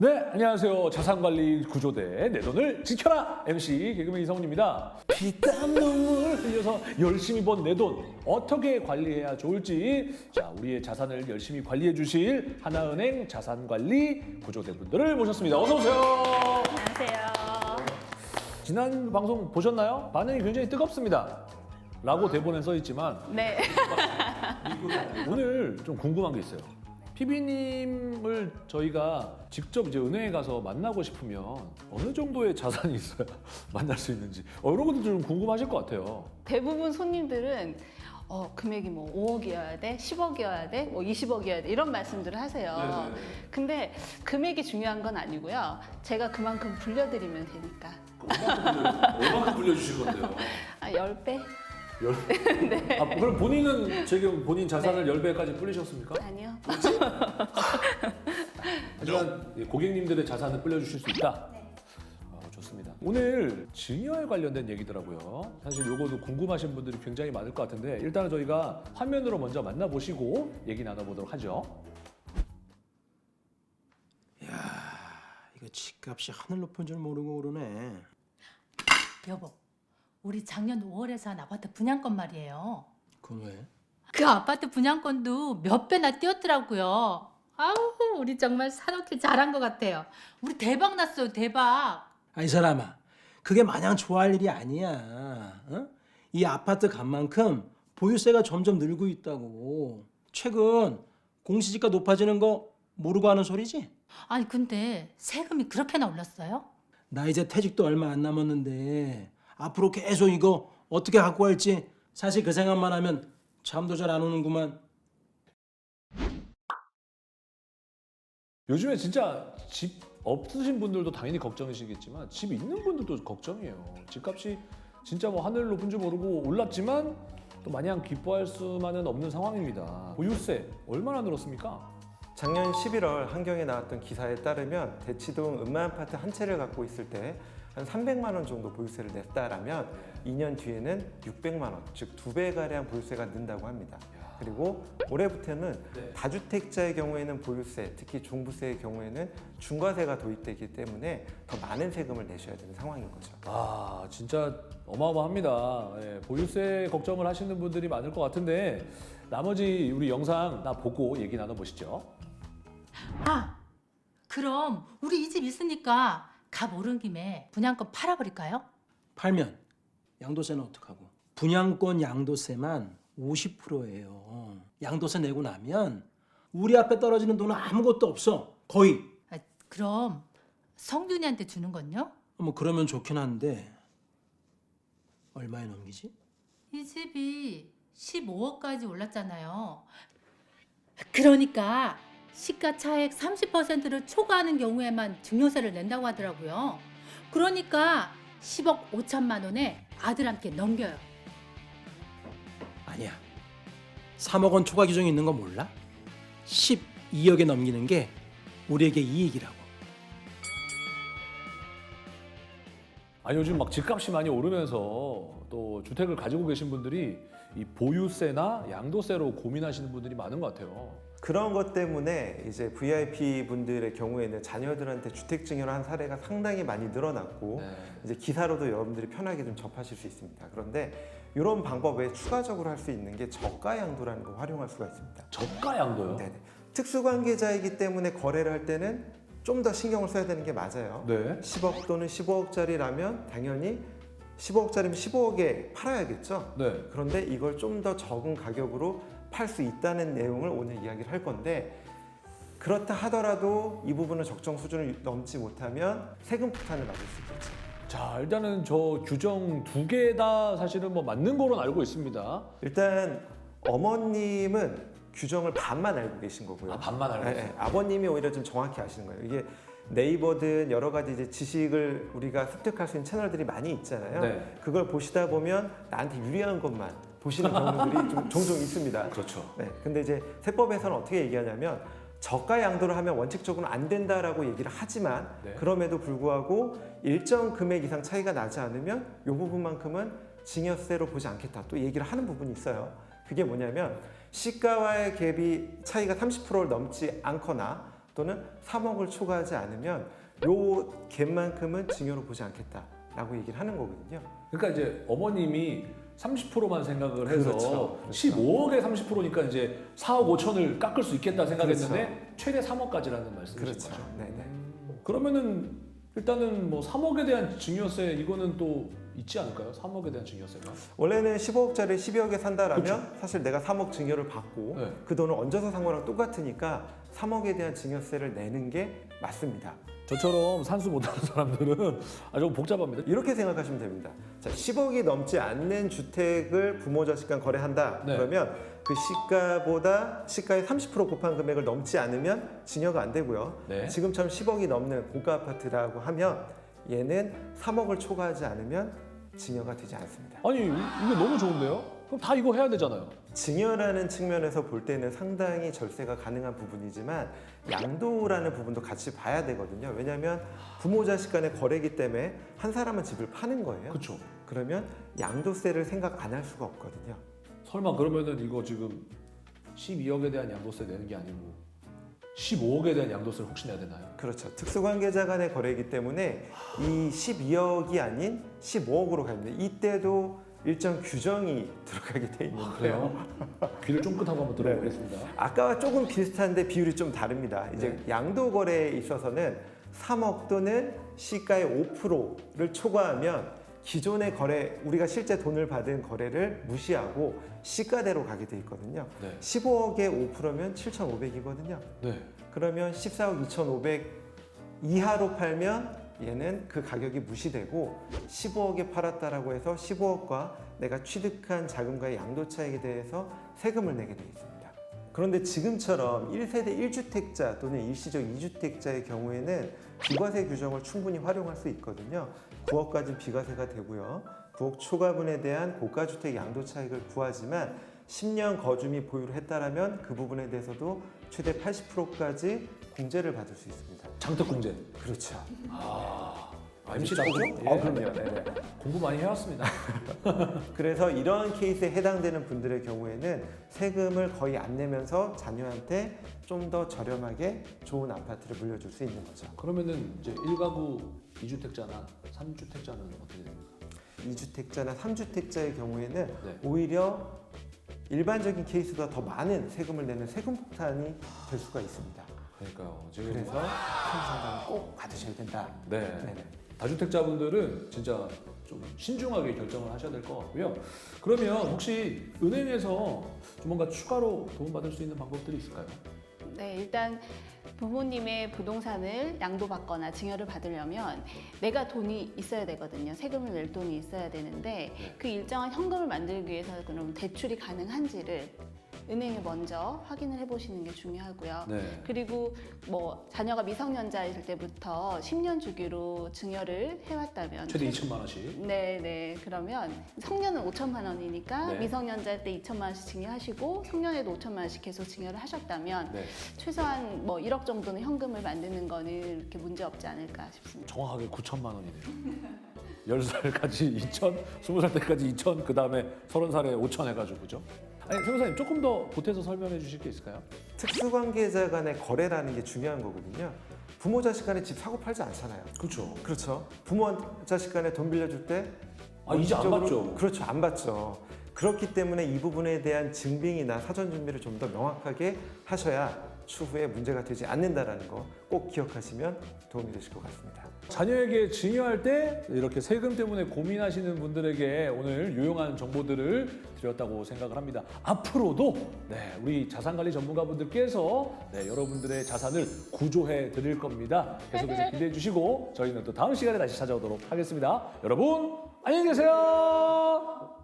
네, 안녕하세요. 자산관리 구조대 내 돈을 지켜라 MC 개그맨 이성훈입니다. 피땀 눈물 흘려서 열심히 번 내 돈 어떻게 관리해야 좋을지 자 우리의 자산을 열심히 관리해 주실 하나은행 자산관리 구조대 분들을 모셨습니다. 어서 오세요. 안녕하세요. 지난 방송 보셨나요? 반응이 굉장히 뜨겁습니다. 라고 대본에 써 있지만 네. 오늘 좀 궁금한 게 있어요. PB님을 저희가 직접 이제 은행에 가서 만나고 싶으면 어느 정도의 자산이 있어야 만날 수 있는지 이런 것도 좀 궁금하실 것 같아요. 대부분 손님들은 금액이 뭐 5억이어야 돼, 10억이어야 돼, 뭐 20억이어야 돼 이런 말씀들을 하세요. 네네. 근데 금액이 중요한 건 아니고요. 제가 그만큼 불려드리면 되니까. 얼마큼 불려주실 건데요? 10배? 10배? 네. 아, 그럼 본인은 지금 본인 자산을 10배까지 불리셨습니까? 아니요. 하지만 고객님들의 자산을 불려주실 수 있다? 네. 좋습니다. 오늘 증여에 관련된 얘기더라고요. 사실 요거도 궁금하신 분들이 굉장히 많을 것 같은데 일단은 저희가 화면으로 먼저 만나보시고 얘기 나눠보도록 하죠. 야, 이거 집값이 하늘 높은 줄 모르고 오르네. 여보, 우리 작년 5월에 산 아파트 분양권 말이에요. 그건 왜? 그 아파트 분양권도 몇 배나 뛰었더라고요. 아우, 우리 정말 사놓길 잘한 것 같아요. 우리 대박 났어요, 대박. 아, 이 사람아, 그게 마냥 좋아할 일이 아니야. 어? 이 아파트 값만큼 보유세가 점점 늘고 있다고. 최근 공시지가 높아지는 거 모르고 하는 소리지? 아니, 근데 세금이 그렇게나 올랐어요? 나 이제 퇴직도 얼마 안 남았는데 앞으로 계속 이거 어떻게 갖고 갈지 사실 그 생각만 하면 잠도 잘 안 오는구만. 요즘에 진짜 집 없으신 분들도 당연히 걱정이시겠지만 집 있는 분들도 걱정이에요. 집값이 진짜 뭐 하늘 높은 줄 모르고 올랐지만 또 마냥 기뻐할 수만은 없는 상황입니다. 보유세 얼마나 늘었습니까? 작년 11월 한경에 나왔던 기사에 따르면 대치동 음마아파트 한 채를 갖고 있을 때 한 300만 원 정도 보유세를 냈다라면 2년 뒤에는 600만 원, 즉 2배가량 보유세가 는다고 합니다. 그리고 올해부터는 네. 다주택자의 경우에는 보유세, 특히 종부세의 경우에는 중과세가 도입되기 때문에 더 많은 세금을 내셔야 되는 상황인 거죠. 아 진짜 어마어마합니다. 예, 보유세 걱정을 하시는 분들이 많을 것 같은데 나머지 우리 영상 다 보고 얘기 나눠보시죠. 아, 그럼 우리 이 집 있으니까 값 오른 김에 분양권 팔아버릴까요? 팔면 양도세는 어떡하고? 분양권 양도세만 50%예요. 양도세 내고 나면 우리 앞에 떨어지는 돈은 아무것도 없어. 거의. 아, 그럼 성준이한테 주는 건요? 뭐 그러면 좋긴 한데 얼마에 넘기지? 이 집이 15억까지 올랐잖아요. 그러니까 시가 차액 30%를 초과하는 경우에만 증여세를 낸다고 하더라고요. 그러니까 10억 5천만 원에 아들한테 넘겨요. 아니야. 3억 원 초과 규정이 있는 거 몰라? 12억에 넘기는 게 우리에게 이익이라고. 아니 요즘 막 집값이 많이 오르면서 또 주택을 가지고 계신 분들이 이 보유세나 양도세로 고민하시는 분들이 많은 것 같아요. 그런 것 때문에 이제 VIP 분들의 경우에는 자녀들한테 주택 증여를 한 사례가 상당히 많이 늘어났고 네. 이제 기사로도 여러분들이 편하게 좀 접하실 수 있습니다. 그런데 이런 방법 외에 추가적으로 할 수 있는 게 저가 양도라는 걸 활용할 수가 있습니다. 저가 양도요? 네네. 특수관계자이기 때문에 거래를 할 때는 좀 더 신경을 써야 되는 게 맞아요. 네. 10억 또는 15억짜리라면 당연히 15억짜리면 15억에 팔아야겠죠. 네. 그런데 이걸 좀 더 적은 가격으로 팔 수 있다는 내용을 오늘 이야기를 할 건데 그렇다 하더라도 이 부분은 적정 수준을 넘지 못하면 세금 부탄을 받을 수 있겠죠. 자 일단은 저 규정 두 개 다 사실은 뭐 맞는 거로 알고 있습니다. 일단 어머님은 규정을 반만 알고 계신 거고요. 아, 반만 알고 있어요. 아버님이 오히려 좀 정확히 아시는 거예요. 이게 네이버든 여러 가지 이제 지식을 우리가 습득할 수 있는 채널들이 많이 있잖아요. 네. 그걸 보시다 보면 나한테 유리한 것만 보시는 경우들이 좀 종종 있습니다. 그렇죠. 네. 근데 이제 세법에서는 어떻게 얘기하냐면 저가 양도를 하면 원칙적으로는 안 된다라고 얘기를 하지만 네. 그럼에도 불구하고 일정 금액 이상 차이가 나지 않으면 이 부분만큼은 증여세로 보지 않겠다 또 얘기를 하는 부분이 있어요. 그게 뭐냐면 시가와의 갭이 차이가 30%를 넘지 않거나 또는 3억을 초과하지 않으면 요 갭만큼은 증여로 보지 않겠다라고 얘기를 하는 거거든요. 그러니까 이제 어머님이 30%만 생각을 해서 그렇죠. 15억에 30%니까 이제 4억 5천을 깎을 수 있겠다 생각했는데 그렇죠. 최대 3억까지라는 말씀이신 그렇죠. 거죠. 네네. 그러면은 일단은 뭐 3억에 대한 증여세 이거는 또 있지 않을까요? 3억에 대한 증여세가. 원래는 15억짜리 12억에 산다라면 사실 내가 3억 증여를 받고 네. 그 돈을 얹어서 산 거랑 똑같으니까 3억에 대한 증여세를 내는 게 맞습니다. 저처럼 산수 못하는 사람들은 아주 복잡합니다. 이렇게 생각하시면 됩니다. 자, 10억이 넘지 않는 주택을 부모 자식 간 거래한다. 네. 그러면 그 시가보다 시가의 30% 곱한 금액을 넘지 않으면 증여가 안 되고요. 네. 지금처럼 10억이 넘는 고가 아파트라고 하면 얘는 3억을 초과하지 않으면 증여가 되지 않습니다. 아니 이게 너무 좋은데요? 그럼 다 이거 해야 되잖아요. 증여라는 측면에서 볼 때는 상당히 절세가 가능한 부분이지만 양도라는 부분도 같이 봐야 되거든요. 왜냐하면 부모 자식 간의 거래이기 때문에 한 사람은 집을 파는 거예요. 그렇죠. 그러면 양도세를 생각 안 할 수가 없거든요. 설마 그러면은 이거 지금 12억에 대한 양도세 내는 게 아니고 15억에 대한 양도세를 혹시 내야 되나요? 그렇죠. 특수관계자 간의 거래이기 때문에 이 12억이 아닌 15억으로 갑니다. 이때도 일정 규정이 들어가게 돼 있는데요. 그래요? 귀를 쫑긋하고 한번 들어보겠습니다. 아까와 조금 비슷한데 비율이 좀 다릅니다. 이제 양도 거래에 있어서는 3억 또는 시가의 5%를 초과하면 기존의 거래, 우리가 실제 돈을 받은 거래를 무시하고 시가대로 가게 돼 있거든요. 네. 15억의 5%면 7,500이거든요. 네. 그러면 14억 2,500 이하로 팔면 얘는 그 가격이 무시되고 15억에 팔았다라고 해서 15억과 내가 취득한 자금과의 양도 차익에 대해서 세금을 내게 돼 있습니다. 그런데 지금처럼 1세대 1주택자 또는 일시적 2주택자의 경우에는 비과세 규정을 충분히 활용할 수 있거든요. 9억까지 비과세가 되고요. 9억 초과분에 대한 고가주택 양도 차익을 구하지만 10년 거주 및 보유를 했다라면 그 부분에 대해서도 최대 80%까지 공제를 받을 수 있습니다. 장특공제. 그렇죠. MC라고? 그럼요. 네네. 공부 많이 해왔습니다. 그래서 이러한 케이스에 해당되는 분들의 경우에는 세금을 거의 안 내면서 자녀한테 좀 더 저렴하게 좋은 아파트를 물려줄 수 있는 거죠. 그러면은 이제 1가구 2주택자나 3주택자는 어떻게 됩니까? 2주택자나 3주택자의 경우에는 네. 오히려 일반적인 케이스보다 더 많은 세금을 내는 세금 폭탄이 될 수가 있습니다. 그러니까요. 지금 그래서 세무상담을 꼭 받으셔야 된다. 네. 네네. 다주택자분들은 진짜 좀 신중하게 결정을 하셔야 될 것 같고요. 그러면 혹시 은행에서 좀 뭔가 추가로 도움받을 수 있는 방법들이 있을까요? 네, 일단 부모님의 부동산을 양도받거나 증여를 받으려면 내가 돈이 있어야 되거든요. 세금을 낼 돈이 있어야 되는데 그 일정한 현금을 만들기 위해서 그럼 대출이 가능한지를 은행에 먼저 확인을 해보시는 게 중요하고요. 네. 그리고 뭐 자녀가 미성년자일 때부터 10년 주기로 증여를 해왔다면 최대 2천만 원씩. 네. 그러면 성년은 5천만 원이니까 네. 미성년자 때 2천만 원씩 증여하시고 성년에도 5천만 원씩 계속 증여를 하셨다면 네. 최소한 뭐 1억 정도는 현금을 만드는 거는 이렇게 문제 없지 않을까 싶습니다. 정확하게 9천만 원이네요. 10살까지 2천, 20살 때까지 2천, 그 다음에 30살에 5천 해가지고 그죠? 아니, 세무사님 조금 더 보태서 설명해 주실 게 있을까요? 특수관계자 간의 거래라는 게 중요한 거거든요. 부모 자식 간에 집 사고 팔지 않잖아요. 그렇죠. 그렇죠. 부모 자식 간에 돈 빌려줄 때 이제 안 원칙적으로- 받죠. 그렇죠. 안 받죠. 그렇기 때문에 이 부분에 대한 증빙이나 사전 준비를 좀 더 명확하게 하셔야 추후에 문제가 되지 않는다라는 거 꼭 기억하시면 도움이 되실 것 같습니다. 자녀에게 증여할 때 이렇게 세금 때문에 고민하시는 분들에게 오늘 유용한 정보들을 드렸다고 생각을 합니다. 앞으로도 우리 자산관리 전문가분들께서 여러분들의 자산을 구조해 드릴 겁니다. 계속해서 기대해 주시고 저희는 또 다음 시간에 다시 찾아오도록 하겠습니다. 여러분 안녕히 계세요.